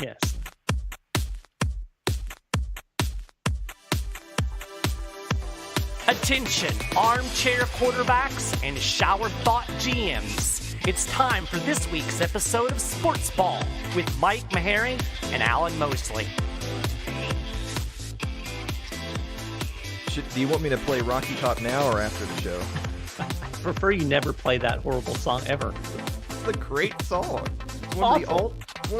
Yes. Attention, armchair quarterbacks and shower thought GMs. It's time for this week's episode of SportsBall with Mike Meharry and Alan Mosley. Do you want me to play Rocky Top now or after the show? I prefer you never play that horrible song ever. It's a great song. It's one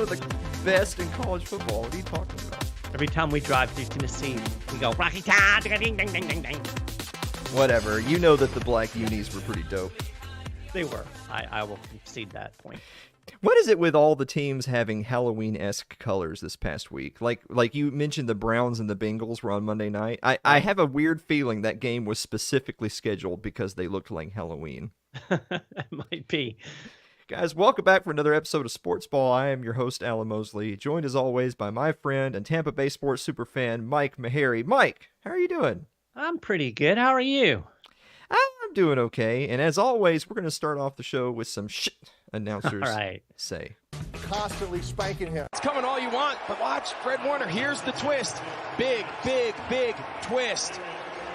of the best in college football. What are you talking about? Every time we drive through Tennessee, we go, Rocky Top, ding, ding, ding, ding, ding. Whatever. You know that the black unis were pretty dope. They were. I will concede that point. What is it with all the teams having Halloween-esque colors this past week? Like you mentioned, the Browns and the Bengals were on Monday night. I have a weird feeling that game was specifically scheduled because they looked like Halloween. It might be. Guys, welcome back for another episode of SportsBall. I am your host, Alan Mosley, joined as always by my friend and Tampa Bay sports superfan, Mike Meharry. Mike, how are you doing? I'm pretty good. How are you? I'm doing okay. And as always, we're going to start off the show with some shit announcers say. Constantly spanking him. It's coming all you want, but watch, Fred Warner, here's the twist. Big, big, big twist.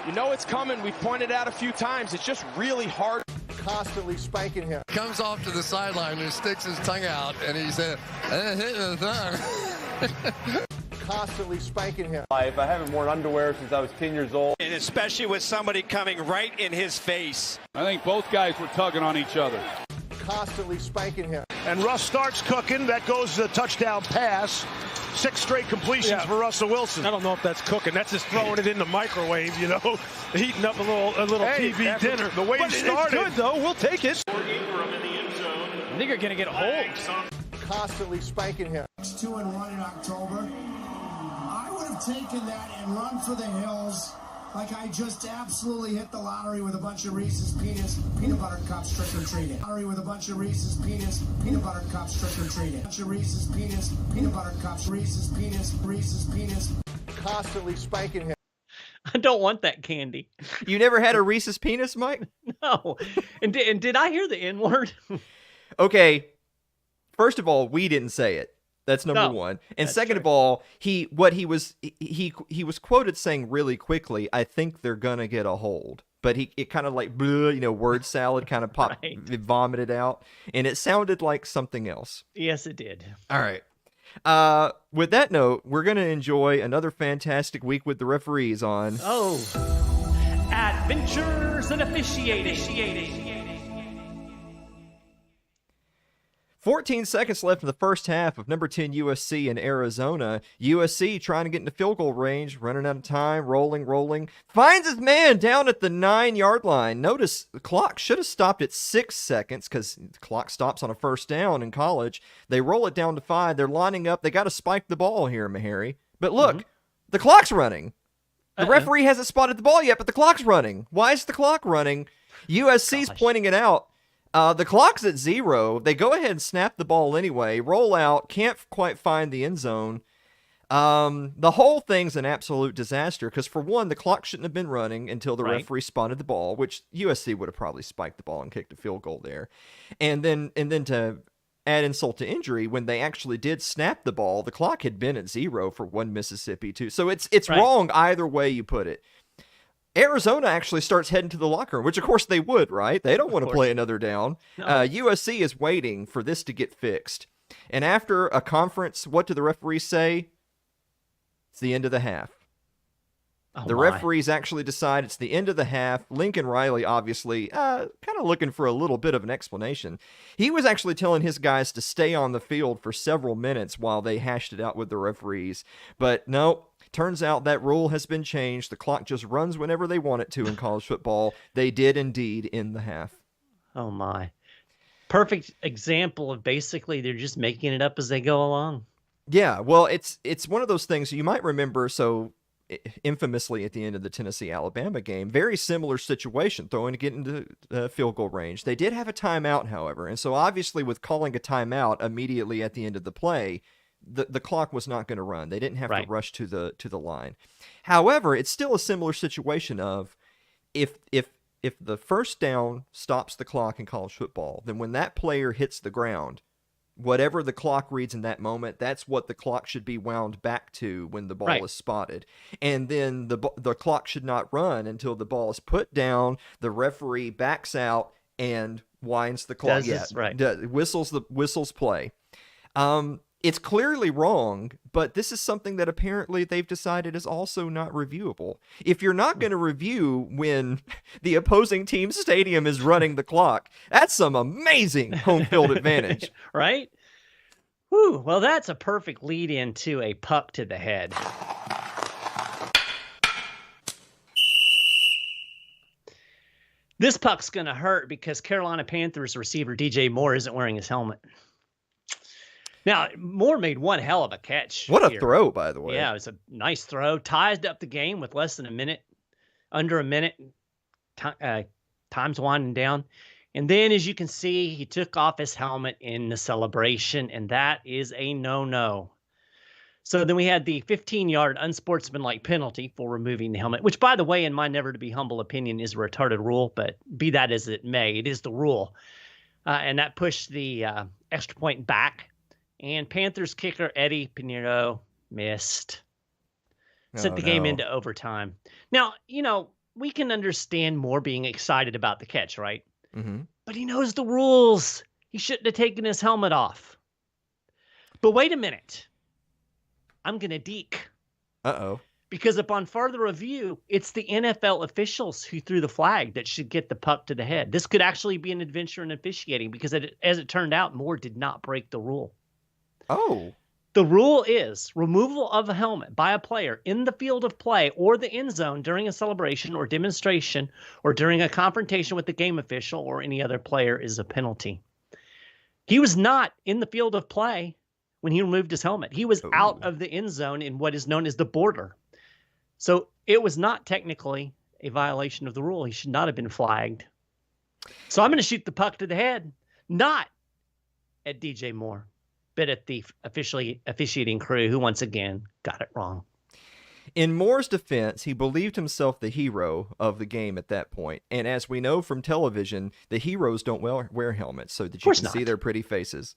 You know it's coming. We've pointed out a few times. It's just really hard. Constantly spanking him. Comes off to the sideline and sticks his tongue out, and he said, hit the thumb. Constantly spanking him. I haven't worn underwear since I was 10 years old. And especially with somebody coming right in his face. I think both guys were tugging on each other. Constantly spanking him. And Russ starts cooking. That goes to a touchdown pass. 6 straight completions for Russell Wilson. I don't know if that's cooking. That's just throwing it in the microwave, you know, heating up a little TV dinner. The way he started. It's good, though. We'll take it. I think you're going to get hold. Constantly spanking him. 2-1 in October. I would have taken that and run for the hills like I just absolutely hit the lottery with a bunch of Reese's peanut butter cups trick-or-treating. Lottery with a bunch of Reese's peanut butter cups trick-or-treating. Bunch of Reese's peanut butter cups. Reese's peanuts. Constantly spanking him. I don't want that candy. You never had a Reese's Penis, Mike? No. And did I hear the N-word? Okay. First of all, we didn't say it. That's number one. And second of all, he was quoted saying really quickly, I think they're gonna get a hold. But it kind of like word salad kind of popped, vomited out, and it sounded like something else. Yes, it did. All right. With that note, we're gonna enjoy another fantastic week with the referees on Adventures in Officiating. 14 seconds left in the first half of number 10 USC in Arizona. USC trying to get into field goal range, running out of time, rolling. Finds his man down at the 9-yard line. Notice the clock should have stopped at 6 seconds because the clock stops on a first down in college. They roll it down to 5. They're lining up. They got to spike the ball here, Meharry. But look, the clock's running. The referee hasn't spotted the ball yet, but the clock's running. Why is the clock running? USC's pointing it out. The clock's at 0. They go ahead and snap the ball anyway, roll out, can't quite find the end zone. The whole thing's an absolute disaster because, for one, the clock shouldn't have been running until the referee spotted the ball, which USC would have probably spiked the ball and kicked a field goal there. And then to add insult to injury, when they actually did snap the ball, the clock had been at 0 for one Mississippi, too. So it's wrong either way you put it. Arizona actually starts heading to the locker room, which of course they would, right? They don't want to play another down. No. USC is waiting for this to get fixed. And after a conference, what do the referees say? It's the end of the half. The referees actually decide it's the end of the half. Lincoln Riley, obviously, kind of looking for a little bit of an explanation. He was actually telling his guys to stay on the field for several minutes while they hashed it out with the referees. But no. Turns out that rule has been changed. The clock just runs whenever they want it to in college football. They did indeed end the half. Oh, my. Perfect example of basically they're just making it up as they go along. Yeah, well, it's one of those things you might remember, so infamously at the end of the Tennessee-Alabama game, very similar situation, throwing to get into field goal range. They did have a timeout, however, and so obviously with calling a timeout immediately at the end of the play, the clock was not going to run. They didn't have to rush to the line. However, it's still a similar situation of if the first down stops the clock in college football, then when that player hits the ground, Whatever the clock reads in that moment, that's what the clock should be wound back to when the ball is spotted. And then the clock should not run until the ball is put down, the referee backs out and winds the clock. Whistles play. It's clearly wrong, but this is something that apparently they've decided is also not reviewable. If you're not going to review when the opposing team's stadium is running the clock, that's some amazing home field advantage. Right? Whew, well, that's a perfect lead into a puck to the head. This puck's going to hurt because Carolina Panthers receiver DJ Moore isn't wearing his helmet. Now, Moore made one hell of a catch. What a throw, by the way. Yeah, it was a nice throw. Tied up the game with less than a minute, under a minute. Time's winding down. And then, as you can see, he took off his helmet in the celebration, and that is a no-no. So then we had the 15-yard unsportsmanlike penalty for removing the helmet, which, by the way, in my never-to-be-humble opinion, is a retarded rule, but be that as it may, it is the rule. And that pushed the extra point back. And Panthers kicker Eddie Pinheiro missed. Sent the game into overtime. Now, we can understand Moore being excited about the catch, right? Mm-hmm. But he knows the rules. He shouldn't have taken his helmet off. But wait a minute. I'm going to deke. Uh-oh. Because upon further review, it's the NFL officials who threw the flag that should get the puck to the head. This could actually be an adventure in officiating because, as it turned out, Moore did not break the rule. Oh. The rule is removal of a helmet by a player in the field of play or the end zone during a celebration or demonstration or during a confrontation with the game official or any other player is a penalty. He was not in the field of play when he removed his helmet. He was out of the end zone in what is known as the border. So it was not technically a violation of the rule. He should not have been flagged. So I'm going to shoot the puck to the head, not at DJ Moore, but at the officiating crew who once again got it wrong. In Moore's defense, he believed himself the hero of the game at that point. And as we know from television, the heroes don't wear helmets so that you can see their pretty faces.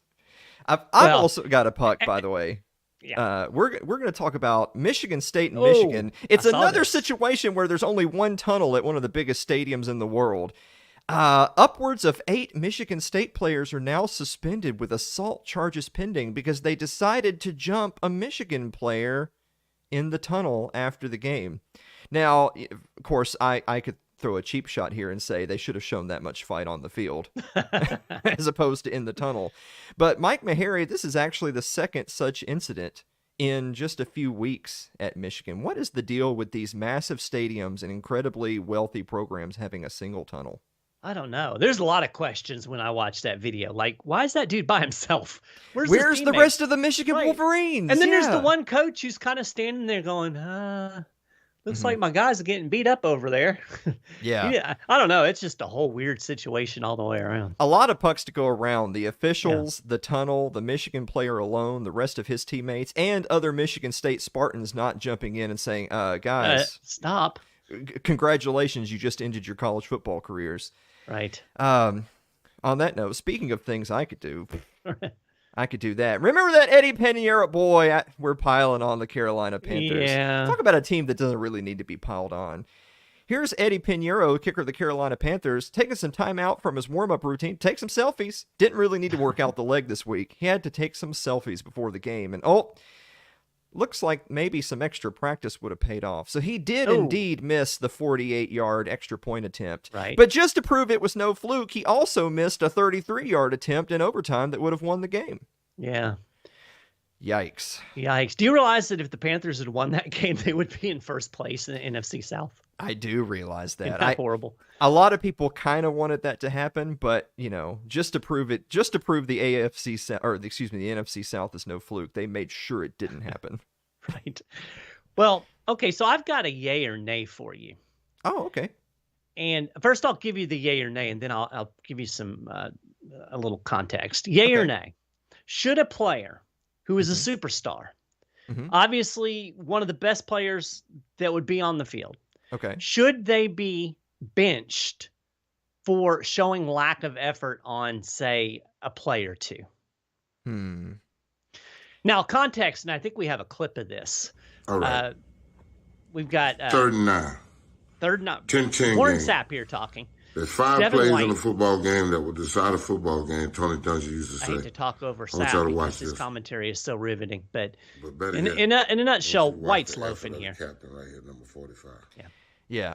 I've also got a puck, by the way. Yeah. We're going to talk about Michigan State and Michigan. It's another situation where there's only one tunnel at one of the biggest stadiums in the world. Upwards of 8 Michigan State players are now suspended with assault charges pending because they decided to jump a Michigan player in the tunnel after the game. Now, of course, I could throw a cheap shot here and say they should have shown that much fight on the field as opposed to in the tunnel. But Mike Maharrey, this is actually the second such incident in just a few weeks at Michigan. What is the deal with these massive stadiums and incredibly wealthy programs having a single tunnel? I don't know. There's a lot of questions when I watch that video. Like, why is that dude by himself? Where's the rest of the Michigan Wolverines? And then there's the one coach who's kind of standing there going, looks like my guys are getting beat up over there. Yeah. I don't know. It's just a whole weird situation all the way around. A lot of pucks to go around. The officials, the tunnel, the Michigan player alone, the rest of his teammates, and other Michigan State Spartans not jumping in and saying, guys, stop. Congratulations, you just ended your college football careers. Right. On that note, speaking of things I could do, I could do that. Remember that Eddie Pinheiro boy? We're piling on the Carolina Panthers. Yeah. Talk about a team that doesn't really need to be piled on. Here's Eddie Pinheiro, kicker of the Carolina Panthers, taking some time out from his warm-up routine, take some selfies. Didn't really need to work out the leg this week. He had to take some selfies before the game. And looks like maybe some extra practice would have paid off. So he did indeed miss the 48-yard extra point attempt. Right. But just to prove it was no fluke, he also missed a 33-yard attempt in overtime that would have won the game. Yeah. Yikes. Do you realize that if the Panthers had won that game, they would be in first place in the NFC South? I do realize that. Isn't that horrible? A lot of people kind of wanted that to happen, but just to prove the NFC South is no fluke, they made sure it didn't happen. Right. Well, okay, so I've got a yay or nay for you. Oh, okay. And first I'll give you the yay or nay, and then I'll give you some a little context. Yay or nay? Should a player who is a superstar, obviously one of the best players that would be on the field, should they be benched for showing lack of effort on, say, a play or two? Now, context, and I think we have a clip of this. All right. We've got 3rd and 9. 3rd and 9. 10-10 Warren game. Sapp here talking. There's 5 Devin plays White. in a football game that will decide a football game. Tony Dungy used to say. I hate to talk over I want y'all Sapp to watch because his this. commentary is so riveting. But better in yet, a nutshell, I want you to watch White's the loafing effort here. of the captain right here, number 45. Yeah,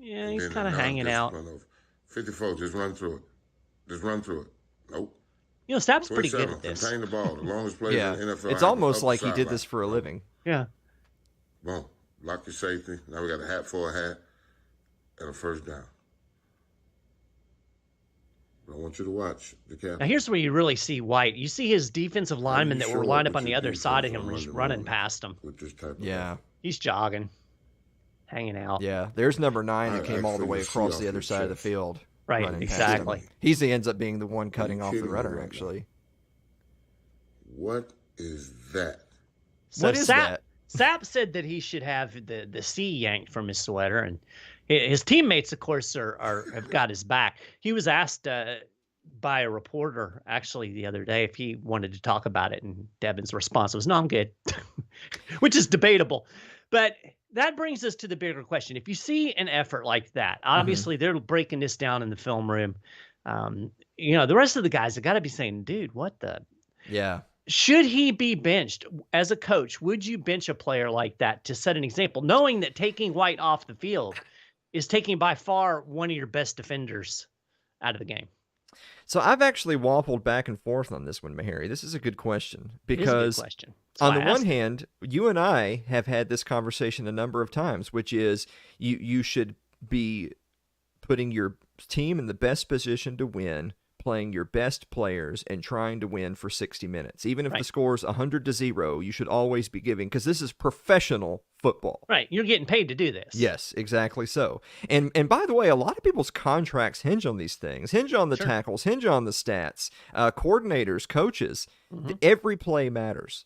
And he's then kind of another hanging out. discipline of 54, just run through it. Just run through it. Nope. You know, Sapp's pretty good 27, at this. contain the ball. The longest play Yeah, in the NFL. it's almost like he did sideline. this for a living. Yeah. Boom. Lock your safety. Now we got a hat for a hat and a 1st down. I want you to watch the captain. Now, here's where you really see White. You see his defensive linemen that show were up lined up with on the your other side of defense him, on just Monday running morning past him. with this type of Yeah. He's jogging, hanging out. Yeah, there's number 9 that I came all the actually way will see across off the other your side of the chest. field. Right, running past exactly. him. He ends up being the one cutting off the kidding me runner, right actually. What is that? So What is that? Sapp said that he should have the C yanked from his sweater, and his teammates, of course, have got his back. He was asked by a reporter actually the other day if he wanted to talk about it, and Devin's response was, "No, I'm good," which is debatable. But that brings us to the bigger question. If you see an effort like that, obviously they're breaking this down in the film room. The rest of the guys have got to be saying, "Dude, what the?" Yeah. Should he be benched? As a coach, would you bench a player like that to set an example, knowing that taking White off the field is taking by far one of your best defenders out of the game? So I've actually waffled back and forth on this one, Meharry. This is a good question because on the one hand, you and I have had this conversation a number of times, which is you should be putting your team in the best position to win, playing your best players and trying to win for 60 minutes. Even if the score's 100-0, you should always be giving, because this is professional football. Right. You're getting paid to do this. Yes, exactly so. And by the way, a lot of people's contracts hinge on these things, hinge on the tackles, hinge on the stats, coordinators, coaches. Every play matters.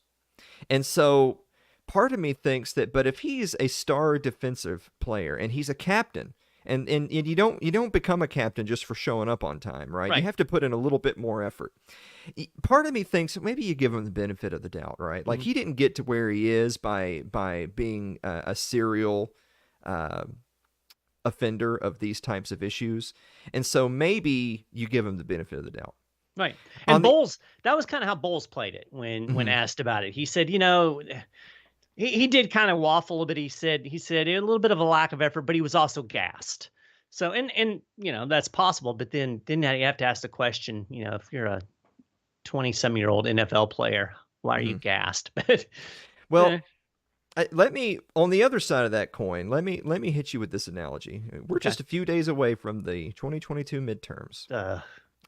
And so part of me thinks that, but if he's a star defensive player and he's a captain, and you don't become a captain just for showing up on time, right? You have to put in a little bit more effort. Part of me thinks maybe you give him the benefit of the doubt, right? Like he didn't get to where he is by being a serial offender of these types of issues, and so maybe you give him the benefit of the doubt. Right. And Bowles, that was kind of how Bowles played it when asked about it. He said, he did kind of waffle a bit. He said a little bit of a lack of effort, but he was also gassed. So, and that's possible. But then you have to ask the question, if you're a 27-year-old NFL player, why are you gassed? But well, let me, on the other side of that coin, let me hit you with this analogy. We're just a few days away from the 2022 midterms.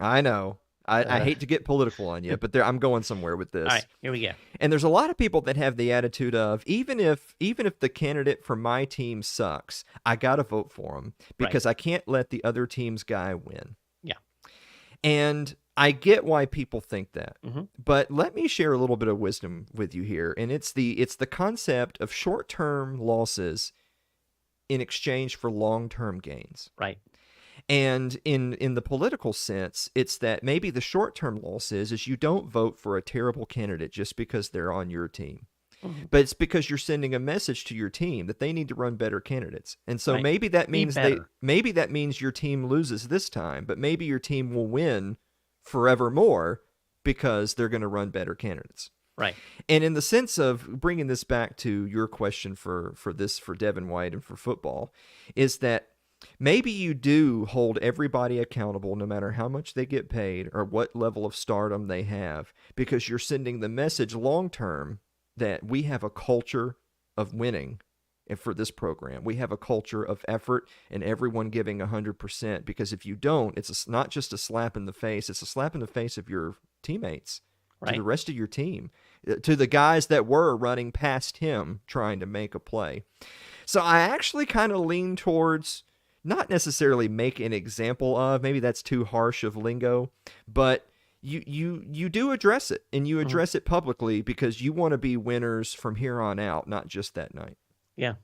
I know. I hate to get political on you, but I'm going somewhere with this. All right, here we go. And there's a lot of people that have the attitude of, even if the candidate for my team sucks, I got to vote for him because I can't let the other team's guy win. Yeah. And I get why people think that. But let me share a little bit of wisdom with you here, and it's the concept of short-term losses in exchange for long-term gains. Right. And in the political sense, it's that maybe the short-term loss is you don't vote for a terrible candidate just because they're on your team. But it's because you're sending a message to your team that they need to run better candidates. And so maybe that means your team loses this time, but maybe your team will win forevermore because they're going to run better candidates. Right. And in the sense of bringing this back to your question for Devin White and for football, is that maybe you do hold everybody accountable no matter how much they get paid or what level of stardom they have, because you're sending the message long-term that we have a culture of winning. And for this program, we have a culture of effort and everyone giving 100%, because if you don't, it's not just a slap in the face, it's a slap in the face of your teammates, to the rest of your team, to the guys that were running past him trying to make a play. So I actually kind of lean towards not necessarily make an example of, maybe that's too harsh of lingo, but you do address it, and you address it publicly because you want to be winners from here on out, not just that night. Yeah.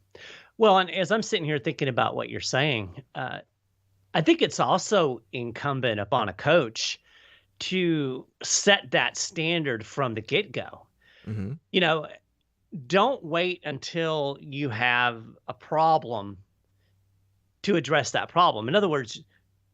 Well, and as I'm sitting here thinking about what you're saying, I think it's also incumbent upon a coach to set that standard from the get-go. Mm-hmm. You know, don't wait until you have a problem to address that problem. In other words,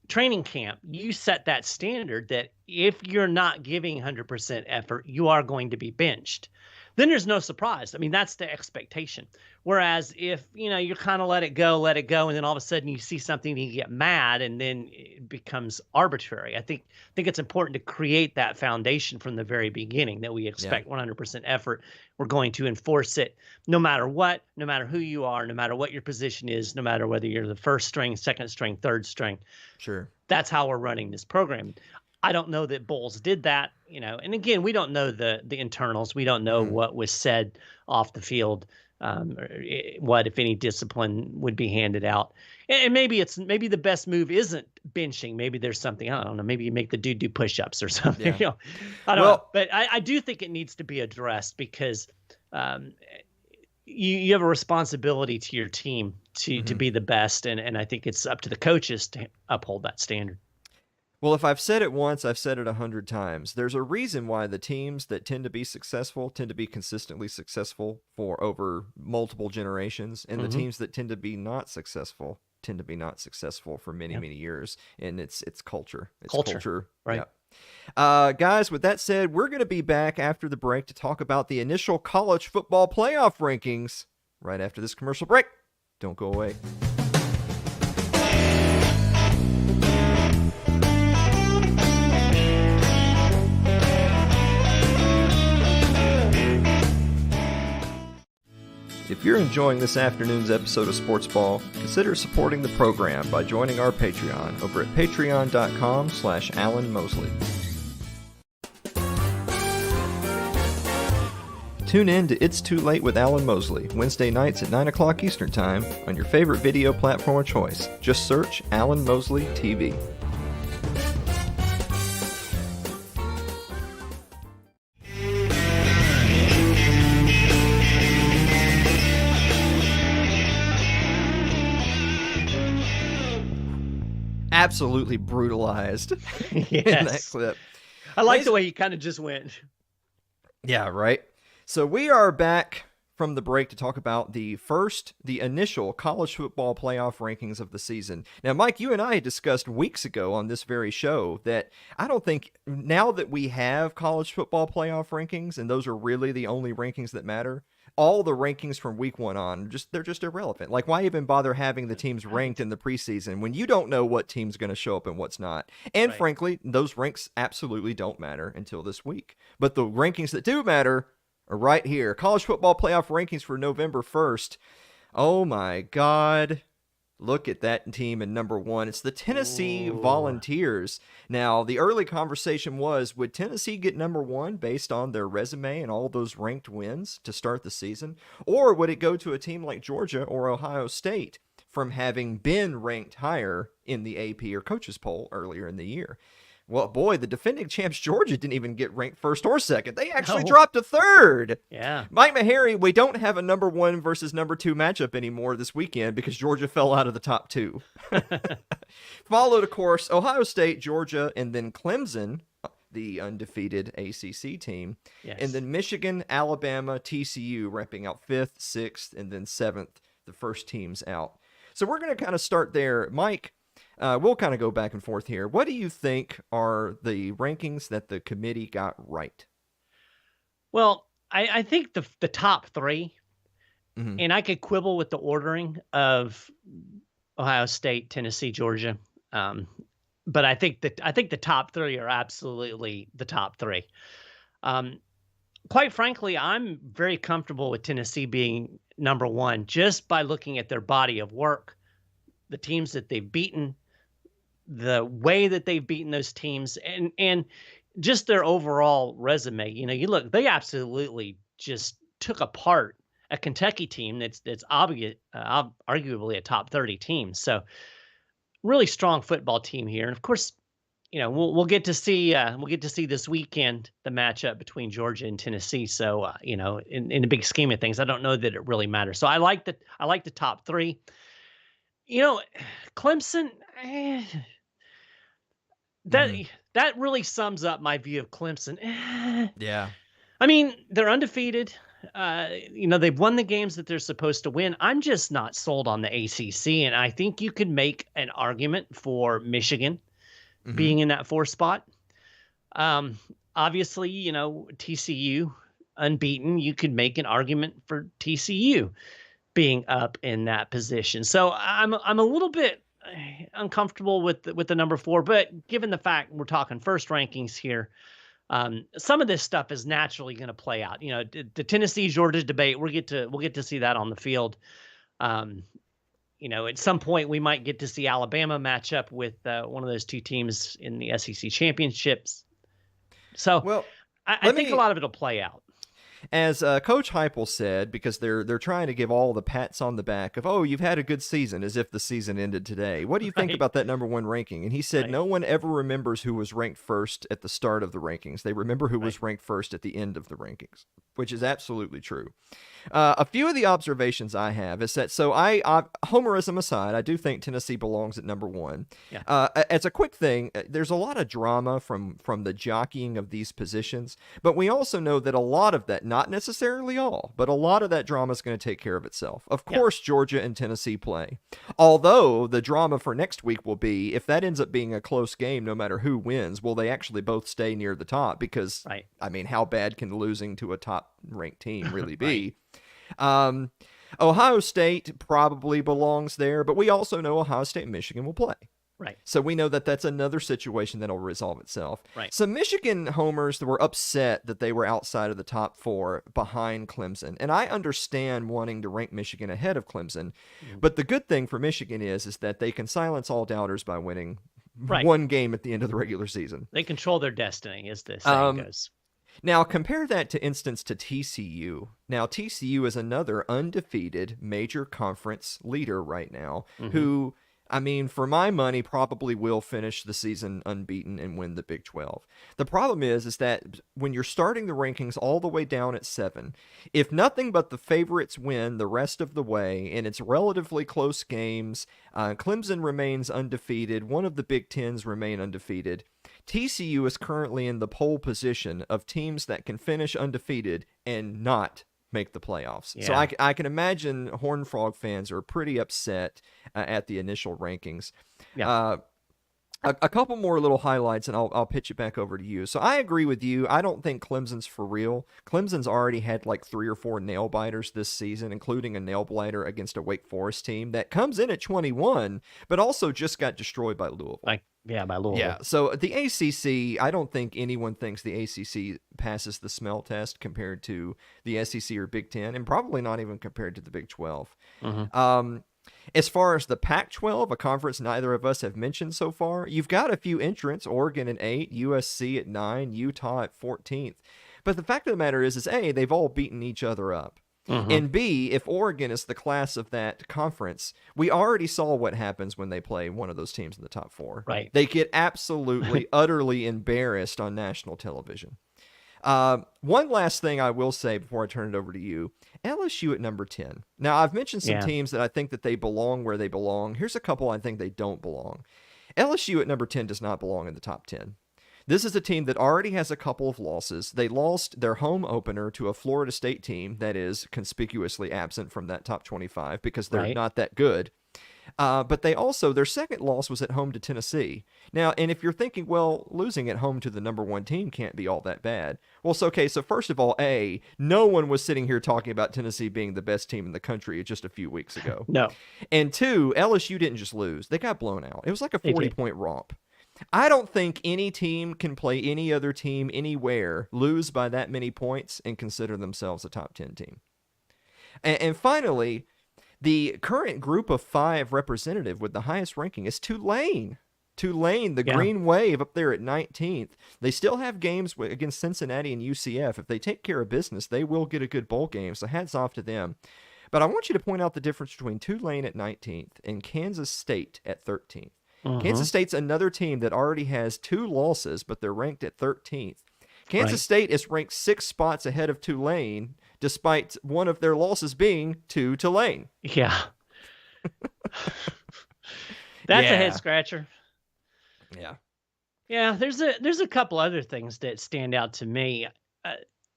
training camp, you set that standard that if you're not giving 100% effort, you are going to be benched. Then there's no surprise. I mean, that's the expectation. Whereas if, you kind of let it go, and then all of a sudden you see something and you get mad and then it becomes arbitrary. I think it's important to create that foundation from the very beginning that we expect 100% effort. We're going to enforce it no matter what, no matter who you are, no matter what your position is, no matter whether you're the first string, second string, third string. Sure. That's how we're running this program. I don't know that Bowles did that, and again, we don't know the internals. We don't know what was said off the field, what, if any, discipline would be handed out. And maybe the best move isn't benching. Maybe there's something, I don't know, maybe you make the dude do push-ups or something. Yeah. I don't know. But I do think it needs to be addressed because you have a responsibility to your team to be the best. And I think it's up to the coaches to uphold that standard. Well, if I've said it once, I've said it 100 times. There's a reason why the teams that tend to be successful tend to be consistently successful for over multiple generations, and the teams that tend to be not successful tend to be not successful for many, many years. And it's culture. It's culture. Right. Yeah. Guys, with that said, we're going to be back after the break to talk about the initial college football playoff rankings right after this commercial break. Don't go away. If you're enjoying this afternoon's episode of SportsBall, consider supporting the program by joining our Patreon over at patreon.com/Alan Mosley. Tune in to It's Too Late with Alan Mosley, Wednesday nights at 9 o'clock Eastern Time on your favorite video platform of choice. Just search Alan Mosley TV. Absolutely brutalized in that clip. I like the way he kind of just went. Yeah, right. So we are back from the break to talk about the initial college football playoff rankings of the season. Now, Mike, you and I discussed weeks ago on this very show that I don't think now that we have college football playoff rankings, and those are really the only rankings that matter, all the rankings from week 1 on, they're just irrelevant. Like, why even bother having the teams ranked in the preseason when you don't know what team's going to show up and what's not? And frankly, those ranks absolutely don't matter until this week. But the rankings that do matter are right here. College football playoff rankings for November 1st. Oh my God. Look at that team in number 1. It's the Tennessee Volunteers. Now, the early conversation was, would Tennessee get number 1 based on their resume and all those ranked wins to start the season? Or would it go to a team like Georgia or Ohio State from having been ranked higher in the AP or coaches poll earlier in the year? Well, boy, the defending champs Georgia didn't even get ranked 1st or 2nd. They actually dropped to 3rd. Yeah. Mike Maharrey, we don't have a number 1 versus number 2 matchup anymore this weekend because Georgia fell out of the top 2. Followed, of course, Ohio State, Georgia, and then Clemson, the undefeated ACC team. Yes. And then Michigan, Alabama, TCU wrapping out 5th, 6th, and then 7th, the first teams out. So we're going to kind of start there. Mike, we'll kind of go back and forth here. What do you think are the rankings that the committee got right? Well, I think the top 3, and I could quibble with the ordering of Ohio State, Tennessee, Georgia, but I think the top 3 are absolutely the top 3. Quite frankly, I'm very comfortable with Tennessee being number 1 just by looking at their body of work, the teams that they've beaten, the way that they've beaten those teams, and just their overall resume. You look, they absolutely just took apart a Kentucky team that's arguably a top 30 team. So really strong football team here. And of course, we'll get to see this weekend the matchup between Georgia and Tennessee. So in the big scheme of things, I don't know that it really matters. So I like the top 3. Clemson, that really sums up my view of Clemson. Yeah. I mean, they're undefeated. They've won the games that they're supposed to win. I'm just not sold on the ACC, and I think you could make an argument for Michigan being in that 4th spot. Obviously, TCU unbeaten. You could make an argument for TCU being up in that position. So I'm a little bit uncomfortable with the number 4, but given the fact we're talking first rankings here, some of this stuff is naturally going to play out. The Tennessee Georgia debate, we'll get to see that on the field. At some point we might get to see Alabama match up with one of those two teams in the SEC championships. So I think a lot of it'll play out. As Coach Heupel said, because they're trying to give all the pats on the back of, oh, you've had a good season, as if the season ended today. What do you think about that number 1 ranking? And he said no one ever remembers who was ranked first at the start of the rankings. They remember who was ranked first at the end of the rankings, which is absolutely true. A few of the observations I have is that, so I homerism aside, I do think Tennessee belongs at number 1. Yeah. As a quick thing, there's a lot of drama from the jockeying of these positions, but we also know that a lot of that, not necessarily all, but a lot of that drama is going to take care of itself. Of course, Georgia and Tennessee play. Although the drama for next week will be, if that ends up being a close game, no matter who wins, will they actually both stay near the top? Because, I mean, how bad can losing to a top-ranked team really be? Ohio State probably belongs there, but we also know Ohio State and Michigan will play. Right. So we know that that's another situation that'll resolve itself. Right. So Michigan homers were upset that they were outside of the top 4 behind Clemson. And I understand wanting to rank Michigan ahead of Clemson. But the good thing for Michigan is that they can silence all doubters by winning one game at the end of the regular season. They control their destiny, as the saying goes. Now, compare that to TCU. Now, TCU is another undefeated major conference leader right now who, I mean, for my money, probably will finish the season unbeaten and win the Big 12. The problem is that when you're starting the rankings all the way down at 7, if nothing but the favorites win the rest of the way, and it's relatively close games, Clemson remains undefeated, one of the Big Tens remain undefeated, TCU is currently in the pole position of teams that can finish undefeated and not make the playoffs. Yeah. So I can imagine Horned Frog fans are pretty upset at the initial rankings. Yeah. A couple more little highlights, and I'll pitch it back over to you. So I agree with you. I don't think Clemson's for real. Clemson's already had like 3 or 4 nail biters this season, including a nail biter against a Wake Forest team that comes in at 21, but also just got destroyed by Louisville. By Louisville. Yeah, so the ACC, I don't think anyone thinks the ACC passes the smell test compared to the SEC or Big Ten, and probably not even compared to the Big 12. As far as the Pac-12, a conference neither of us have mentioned so far, you've got a few entrants, Oregon at 8, USC at 9, Utah at 14th. But the fact of the matter is A, they've all beaten each other up. And B, if Oregon is the class of that conference, we already saw what happens when they play one of those teams in the top 4. Right. They get absolutely, utterly embarrassed on national television. One last thing I will say before I turn it over to you, LSU at number 10. Now, I've mentioned some teams that I think that they belong where they belong. Here's a couple I think they don't belong. LSU at number 10 does not belong in the top 10. This is a team that already has a couple of losses. They lost their home opener to a Florida State team that is conspicuously absent from that top 25 because they're not that good. But they also, their second loss was at home to Tennessee. Now, and if you're thinking, well, losing at home to the number 1 team can't be all that bad. Well, so, okay, so first of all, A, no one was sitting here talking about Tennessee being the best team in the country just a few weeks ago. No. And 2, LSU didn't just lose. They got blown out. It was like a 40-point romp. I don't think any team can play any other team anywhere, lose by that many points, and consider themselves a top 10 team. And finally, the current group of 5 representative with the highest ranking is Tulane. Tulane, the Green Wave, up there at 19th. They still have games against Cincinnati and UCF. If they take care of business, they will get a good bowl game, so hats off to them. But I want you to point out the difference between Tulane at 19th and Kansas State at 13th. Kansas State's another team that already has 2 losses, but they're ranked at 13th. Kansas State is ranked 6 spots ahead of Tulane, despite one of their losses being to Tulane. Yeah. That's a head scratcher. Yeah. Yeah, there's a couple other things that stand out to me.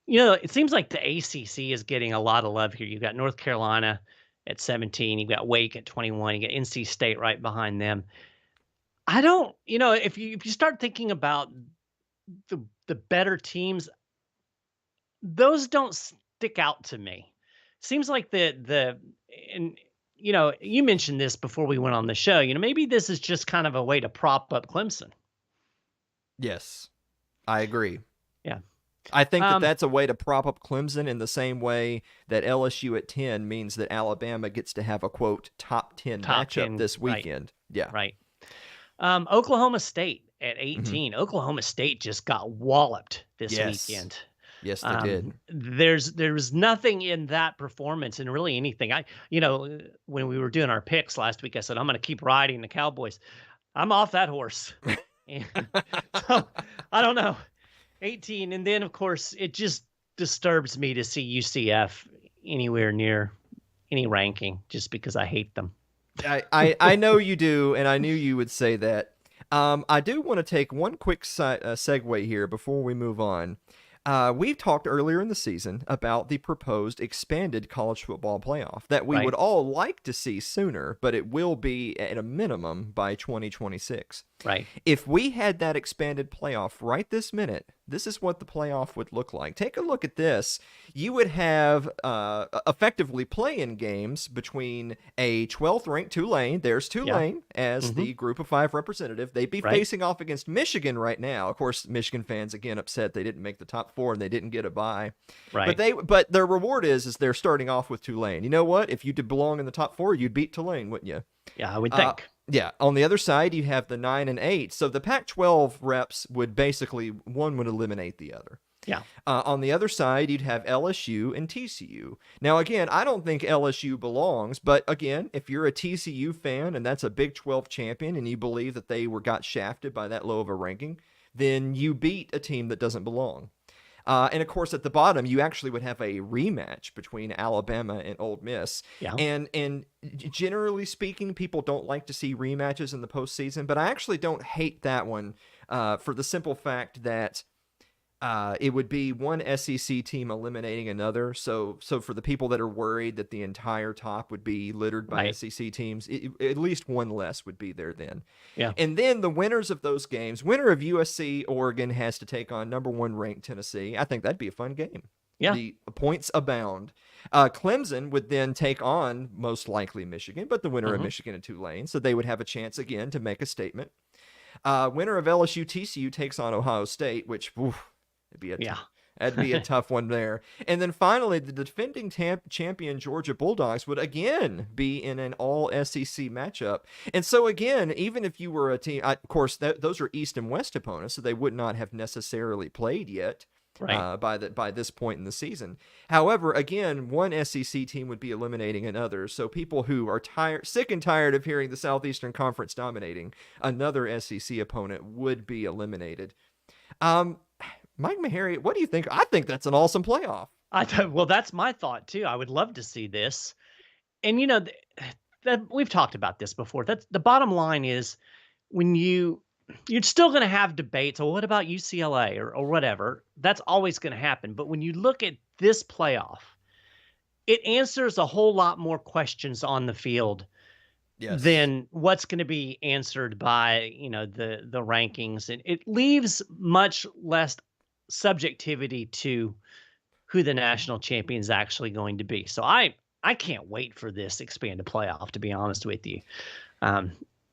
It seems like the ACC is getting a lot of love here. You've got North Carolina at 17, you've got Wake at 21, you got NC State right behind them. I don't, if you start thinking about the better teams, those don't stick out to me. Seems like and you mentioned this before we went on the show. Maybe this is just kind of a way to prop up Clemson. Yes, I agree. Yeah. I think that's a way to prop up Clemson in the same way that LSU at 10 means that Alabama gets to have a, quote, top 10 matchup this weekend. Right. Yeah. Right. Oklahoma State at 18. Oklahoma State just got walloped this weekend. Yes, they did. There's nothing in that performance and really anything. When we were doing our picks last week, I said, I'm going to keep riding the Cowboys. I'm off that horse. And so, I don't know. 18. And then, of course, it just disturbs me to see UCF anywhere near any ranking just because I hate them. I know you do, and I knew you would say that. I do want to take one quick segue here before we move on. We've talked earlier in the season about the proposed expanded college football playoff that we would all like to see sooner, but it will be at a minimum by 2026. Right. If we had that expanded playoff right this minute, this is what the playoff would look like. Take a look at this. You would have effectively play-in games between a 12th ranked Tulane. There's Tulane as the Group of 5 representative. They'd be facing off against Michigan right now. Of course, Michigan fans again upset they didn't make the top 4 and they didn't get a bye. Right. But their reward is they're starting off with Tulane. You know what? If you did belong in the top 4, you'd beat Tulane, wouldn't you? Yeah, I would think. Yeah. On the other side, you have the 9 and 8. So the Pac-12 reps would basically, one would eliminate the other. Yeah. On the other side, you'd have LSU and TCU. Now, again, I don't think LSU belongs, but again, if you're a TCU fan and that's a Big 12 champion and you believe that they got shafted by that low of a ranking, then you beat a team that doesn't belong. And of course, at the bottom, you actually would have a rematch between Alabama and Ole Miss. Yeah. And generally speaking, people don't like to see rematches in the postseason, but I actually don't hate that one for the simple fact that it would be one SEC team eliminating another. So for the people that are worried that the entire top would be littered by SEC teams, at least one less would be there then. Yeah. And then the winners of those games, winner of USC, Oregon has to take on number 1 ranked Tennessee. I think that'd be a fun game. Yeah. The points abound. Clemson would then take on most likely Michigan, but the winner of Michigan and Tulane. So they would have a chance again to make a statement. Winner of LSU TCU takes on Ohio State, which that'd be a tough one there. And then finally, the defending champion Georgia Bulldogs would again be in an all SEC matchup. And so again, even if you were a team, of course, those are East and West opponents, so they would not have necessarily played yet. By this point in the season. However, again, one SEC team would be eliminating another. So people who are sick and tired of hearing the Southeastern Conference dominating, another SEC opponent would be eliminated. Mike Maharrey, what do you think? I think that's an awesome playoff. Well, that's my thought too. I would love to see this. And we've talked about this before. That's the bottom line is when you're still going to have debates. Well, what about UCLA or whatever? That's always going to happen. But when you look at this playoff, it answers a whole lot more questions on the field than what's going to be answered by, the rankings. And it leaves much less subjectivity to who the national champion is actually going to be. So I can't wait for this expanded playoff, to be honest with you.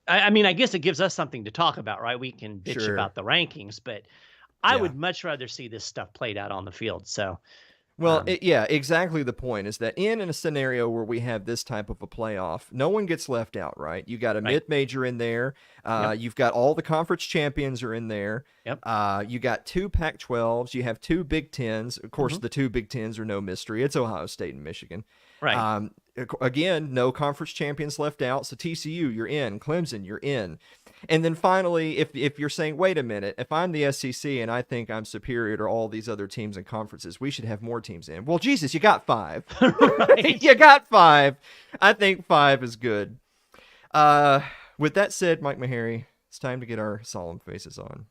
I mean, I guess it gives us something to talk about, right? We can bitch about the rankings, but I would much rather see this stuff played out on the field. So, exactly. The point is that in a scenario where we have this type of a playoff, no one gets left out, right? You got a mid-major in there. You've got all the conference champions are in there. Yep. You got 2 Pac-12s. You have 2 Big Tens. Of course, the 2 Big Tens are no mystery. It's Ohio State and Michigan. Right. Again, no conference champions left out. So TCU, you're in. Clemson, you're in. And then finally, if you're saying, wait a minute, if I'm the SEC and I think I'm superior to all these other teams and conferences, we should have more teams in. Well, Jesus, you got 5. You got 5. I think 5 is good. With that said, Mike Maharrey, it's time to get our solemn faces on.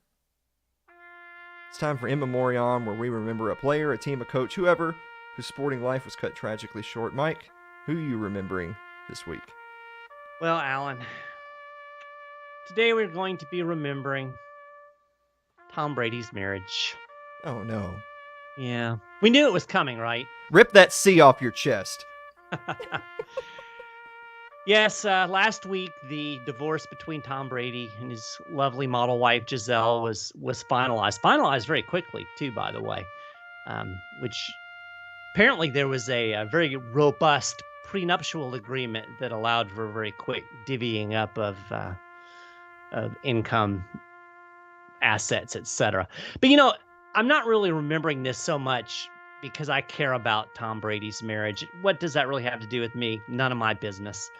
It's time for In Memoriam, where we remember a player, a team, a coach, whoever, whose sporting life was cut tragically short. Mike, who are you remembering this week? Well, Alan, today we're going to be remembering Tom Brady's marriage. Oh, no. Yeah. We knew it was coming, right? Rip that C off your chest. Yes, last week the divorce between Tom Brady and his lovely model wife Giselle was finalized. Finalized very quickly, too, by the way, which apparently there was a very robust prenuptial agreement that allowed for a very quick divvying up of income, assets, etc. But, you know, I'm not really remembering this so much because I care about Tom Brady's marriage. What does that really have to do with me? None of my business.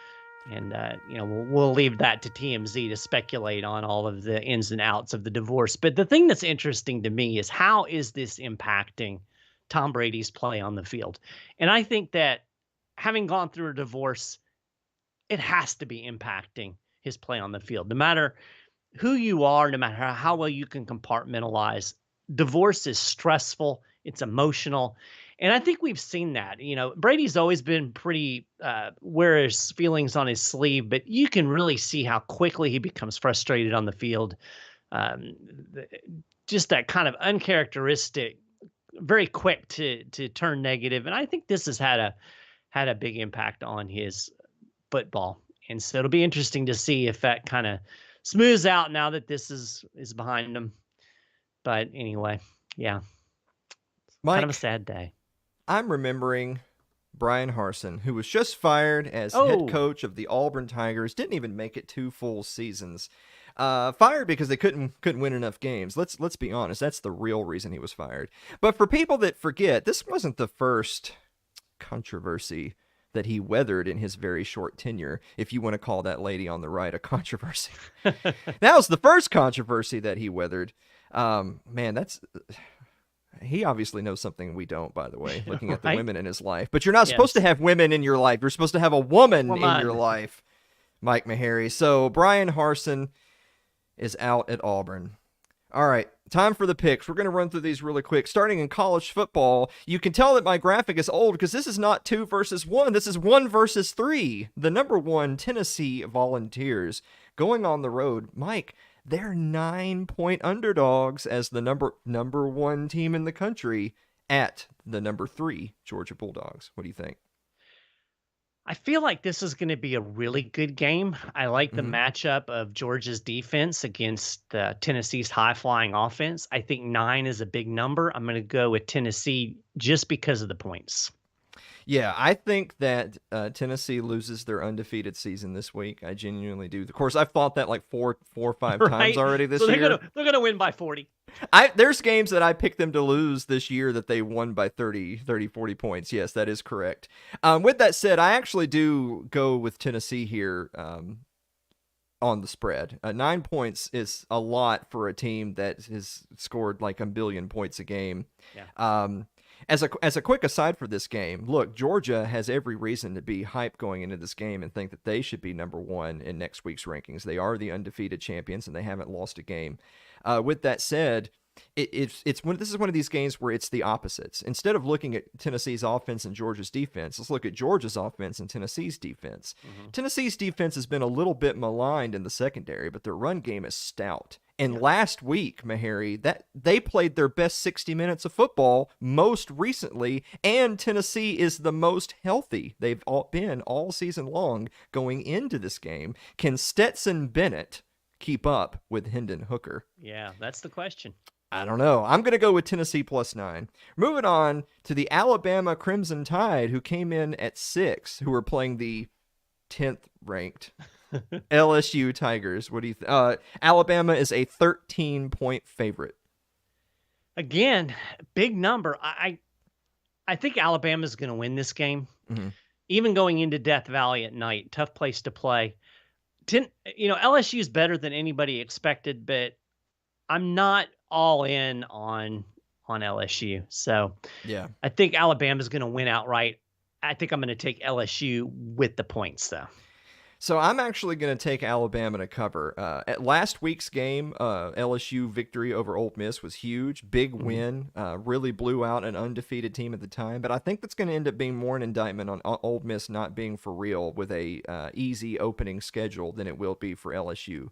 And, you know, we'll leave that to TMZ to speculate on all of the ins and outs of the divorce. But the thing that's interesting to me is how is this impacting Tom Brady's play on the field? And I think that having gone through a divorce, it has to be impacting his play on the field. No matter who you are, no matter how well you can compartmentalize, divorce is stressful. It's emotional. And I think we've seen that. You know, Brady's always been pretty wear his feelings on his sleeve, but you can really see how quickly he becomes frustrated on the field. Just that kind of uncharacteristic, very quick to turn negative. And I think this has had a big impact on his football. And so it'll be interesting to see if that kind of smooths out now that this is behind him. But anyway, yeah. Mike, kind of a sad day. I'm remembering Brian Harsin, who was just fired as head coach of the Auburn Tigers. Didn't even make it 2 full seasons. Fired because they couldn't win enough games. Let's be honest. That's the real reason he was fired. But for people that forget, this wasn't the first controversy that he weathered in his very short tenure, if you want to call that lady on the right a controversy. That was the first controversy that he weathered. Man, he obviously knows something we don't, by the way, looking at the women in his life. But you're not supposed to have women in your life. You're supposed to have a woman in your life, Mike Maharrey. So Brian Harsin is out at Auburn. All right, time for the picks. We're going to run through these really quick. Starting in college football, you can tell that my graphic is old because this is not 2 versus 1. This is 1 versus 3. The number 1 Tennessee Volunteers going on the road. Mike, they're 9-point underdogs as the number 1 team in the country at the number 3 Georgia Bulldogs. What do you think? I feel like this is going to be a really good game. I like the matchup of Georgia's defense against Tennessee's high-flying offense. I think 9 is a big number. I'm going to go with Tennessee just because of the points. Yeah, I think that Tennessee loses their undefeated season this week. I genuinely do. Of course, I've thought that like four or five times already this year. They're gonna win by 40. There's games that I picked them to lose this year that they won by 30, 40 points. Yes, that is correct. With that said, I actually do go with Tennessee here on the spread. 9 points is a lot for a team that has scored like a billion points a game. Yeah. As a quick aside for this game, look, Georgia has every reason to be hyped going into this game and think that they should be number 1 in next week's rankings. They are the undefeated champions, and they haven't lost a game. With that said, this is one of these games where it's the opposites. Instead of looking at Tennessee's offense and Georgia's defense, let's look at Georgia's offense and Tennessee's defense. Tennessee's defense has been a little bit maligned in the secondary, but their run game is stout. And last week, Maharrey, that they played their best 60 minutes of football most recently, and Tennessee is the most healthy they've been all season long going into this game. Can Stetson Bennett keep up with Hendon Hooker? Yeah, that's the question. I don't know. I'm going to go with Tennessee +9. Moving on to the Alabama Crimson Tide, who came in at 6, who are playing the 10th ranked LSU Tigers. What do you think? Alabama is a 13-point favorite. Again, big number. I think Alabama's going to win this game. Even going into Death Valley at night, tough place to play. LSU is better than anybody expected, but I'm not all in on LSU. So yeah, I think Alabama's going to win outright. I think I'm going to take LSU with the points, though. So I'm actually going to take Alabama to cover. At last week's game, LSU victory over Ole Miss was huge. Big win. Really blew out an undefeated team at the time. But I think that's going to end up being more an indictment on Ole Miss not being for real with a easy opening schedule than it will be for LSU.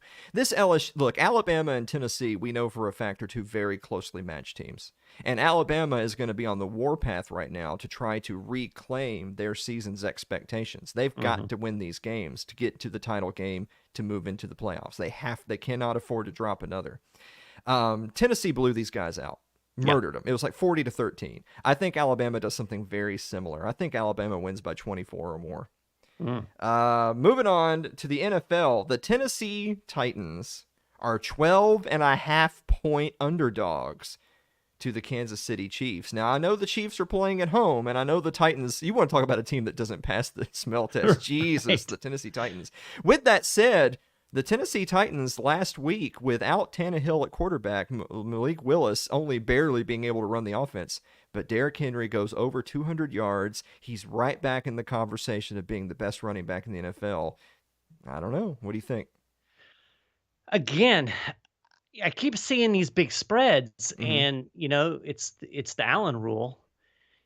Look, Alabama and Tennessee, we know for a fact, are two very closely matched teams. And Alabama is going to be on the warpath right now to try to reclaim their season's expectations. They've got to win these games to get to the title game to move into the playoffs. They cannot afford to drop another. Tennessee blew these guys out, murdered them. It was like 40-13. I think Alabama does something very similar. I think Alabama wins by 24 or more. Moving on to the NFL, the Tennessee Titans are 12.5-point underdogs to the Kansas City Chiefs. Now, I know the Chiefs are playing at home, and I know the Titans, you want to talk about a team that doesn't pass the smell test. Jesus, the Tennessee Titans. With that said, the Tennessee Titans last week, without Tannehill at quarterback, Malik Willis only barely being able to run the offense, but Derrick Henry goes over 200 yards. He's right back in the conversation of being the best running back in the NFL. I don't know. What do you think? Again, I keep seeing these big spreads, and it's the Allen rule.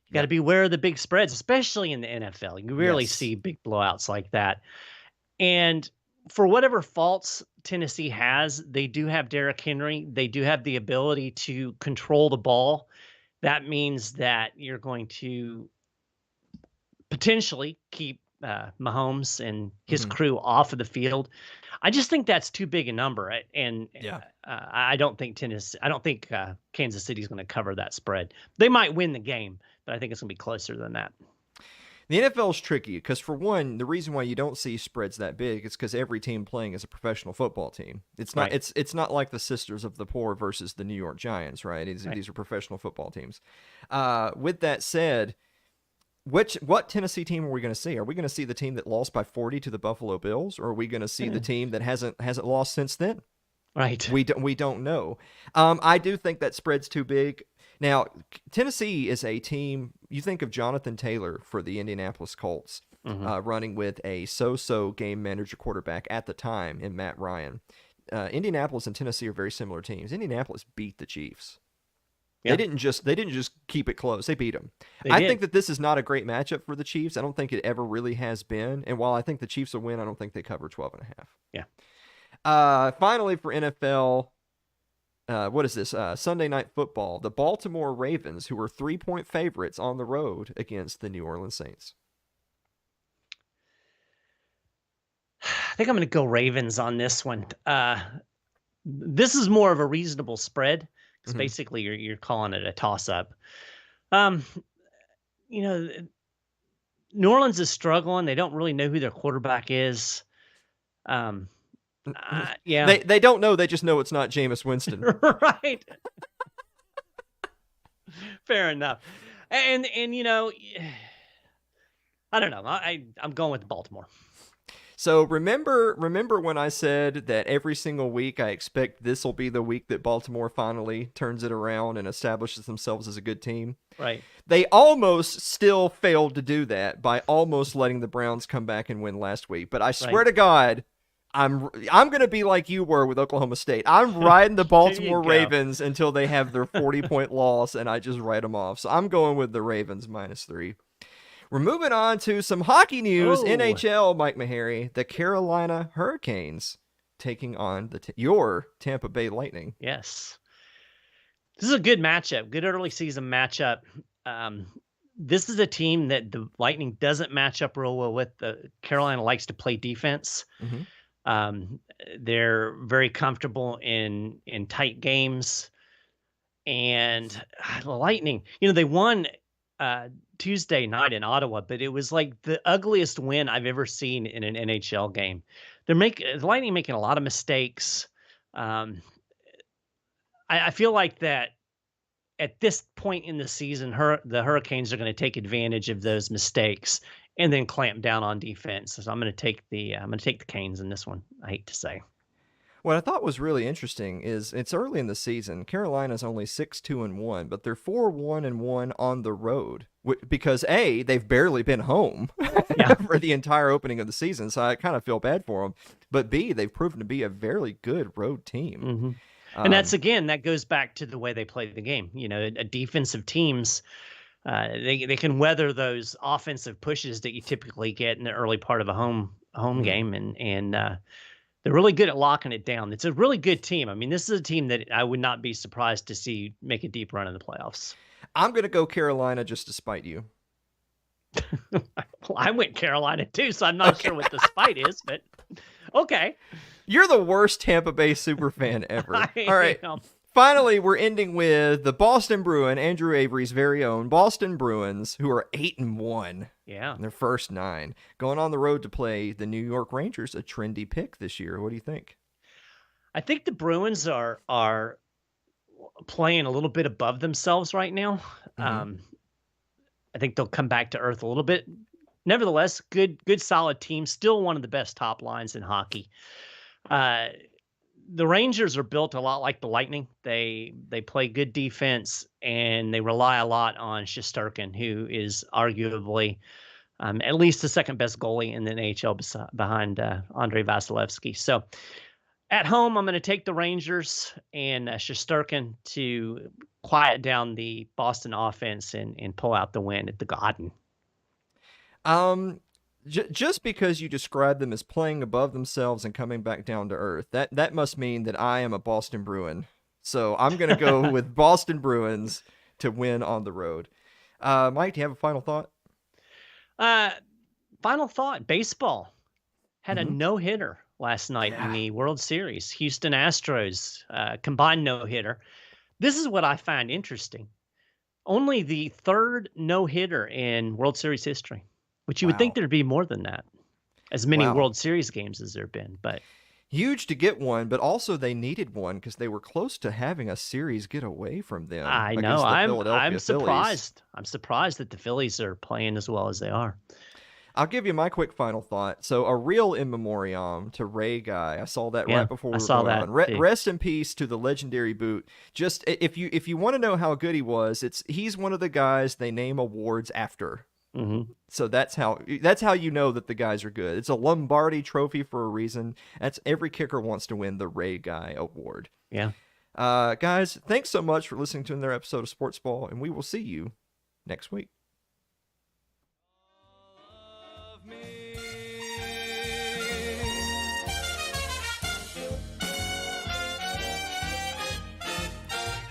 You got to beware of the big spreads, especially in the NFL. You rarely see big blowouts like that. And for whatever faults Tennessee has, they do have Derrick Henry. They do have the ability to control the ball. That means that you're going to potentially keep Mahomes and his crew off of the field. I just think that's too big a number, and I don't think Kansas City is going to cover that spread. They might win the game, but I think it's going to be closer than that. The NFL is tricky because, for one, the reason why you don't see spreads that big is because every team playing is a professional football team. It's not. Right. It's not like the Sisters of the Poor versus the New York Giants, right? These are professional football teams. With that said, what Tennessee team are we going to see? Are we going to see the team that lost by 40 to the Buffalo Bills, or are we going to see the team that hasn't lost since then? Right. We don't know. I do think that spread's too big. Now, Tennessee is a team, you think of Jonathan Taylor for the Indianapolis Colts, running with a so-so game manager quarterback at the time in Matt Ryan. Indianapolis and Tennessee are very similar teams. Indianapolis beat the Chiefs. Yeah. They didn't just keep it close. They beat them. I think that this is not a great matchup for the Chiefs. I don't think it ever really has been. And while I think the Chiefs will win, I don't think they cover 12.5. Yeah. Finally, for NFL, what is this? Sunday Night Football. The Baltimore Ravens, who are 3-point favorites on the road against the New Orleans Saints. I think I'm going to go Ravens on this one. This is more of a reasonable spread. Because basically you're calling it a toss-up. New Orleans is struggling. They don't really know who their quarterback is. They don't know. They just know it's not Jameis Winston. Right. Fair enough. And I don't know. I'm going with Baltimore. So remember when I said that every single week I expect this will be the week that Baltimore finally turns it around and establishes themselves as a good team? Right. They almost still failed to do that by almost letting the Browns come back and win last week. But I swear to God, I'm going to be like you were with Oklahoma State. I'm riding the Baltimore Ravens until they have their 40-point loss, and I just write them off. So I'm going with the Ravens -3. We're moving on to some hockey news. NHL, Mike Maharrey, the Carolina Hurricanes taking on your Tampa Bay Lightning. Yes. This is a good matchup, good early season matchup. This is a team that the Lightning doesn't match up real well with. Carolina likes to play defense. They're very comfortable in tight games. And the Lightning, they won Tuesday night in Ottawa, but it was like the ugliest win I've ever seen in an NHL game. The Lightning making a lot of mistakes. I feel like that at this point in the season, the Hurricanes are going to take advantage of those mistakes and then clamp down on defense. So I'm going to take the Canes in this one. I hate to say. What I thought was really interesting is it's early in the season. Carolina's only 6-2-1, but they're 4-1-1 on the road because they've barely been home for the entire opening of the season, so I kind of feel bad for them. But B, they've proven to be a very good road team. Mm-hmm. And that goes back to the way they play the game. Defensive teams, they can weather those offensive pushes that you typically get in the early part of a home game, and they're really good at locking it down. It's a really good team. I mean, this is a team that I would not be surprised to see make a deep run in the playoffs. I'm going to go Carolina just to spite you. Well, I went Carolina too, so I'm not sure what the spite is, but okay. You're the worst Tampa Bay superfan ever. All right. Finally, we're ending with the Boston Bruin, Andrew Avery's very own Boston Bruins, who are 8-1. Yeah. In their first 9. Going on the road to play the New York Rangers, a trendy pick this year. What do you think? I think the Bruins are playing a little bit above themselves right now. I think they'll come back to earth a little bit. Nevertheless, good solid team. Still one of the best top lines in hockey. The Rangers are built a lot like the Lightning. They play good defense, and they rely a lot on Shesterkin, who is arguably at least the second best goalie in the NHL behind Andrei Vasilevsky. So at home, I'm going to take the Rangers and Shesterkin to quiet down the Boston offense and pull out the win at the Garden. Just because you describe them as playing above themselves and coming back down to earth, that must mean that I am a Boston Bruin. So I'm going to go with Boston Bruins to win on the road. Mike, do you have a final thought? Final thought, baseball had a no-hitter last night in the World Series. Houston Astros, combined no-hitter. This is what I find interesting. Only the third no-hitter in World Series history. Which you would think there'd be more than that. As many World Series games as there have been. But huge to get one, but also they needed one because they were close to having a series get away from them. I know. I'm surprised. I'm surprised that the Phillies are playing as well as they are. I'll give you my quick final thought. So a real in memoriam to Ray Guy. I saw that right before we were going on. Rest in peace to the legendary Boot. Just if you want to know how good he was, he's one of the guys they name awards after. So that's how you know that the guys are good. It's a Lombardi trophy for a reason. That's every kicker wants to win the Ray Guy award. Yeah. Guys, thanks so much for listening to another episode of Sports Ball, and we will see you next week.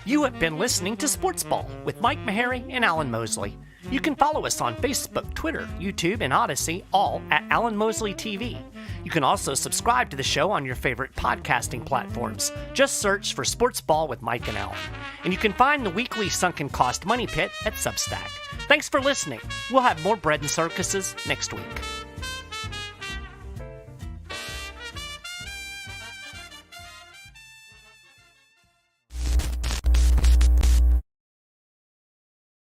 You have been listening to Sports Ball with Mike Maharrey and Alan Mosley. You can follow us on Facebook, Twitter, YouTube, and Odyssey, all at Alan Mosley TV. You can also subscribe to the show on your favorite podcasting platforms. Just search for Sports Ball with Mike and Alan. And you can find the weekly Sunken Cost Money Pit at Substack. Thanks for listening. We'll have more bread and circuses next week.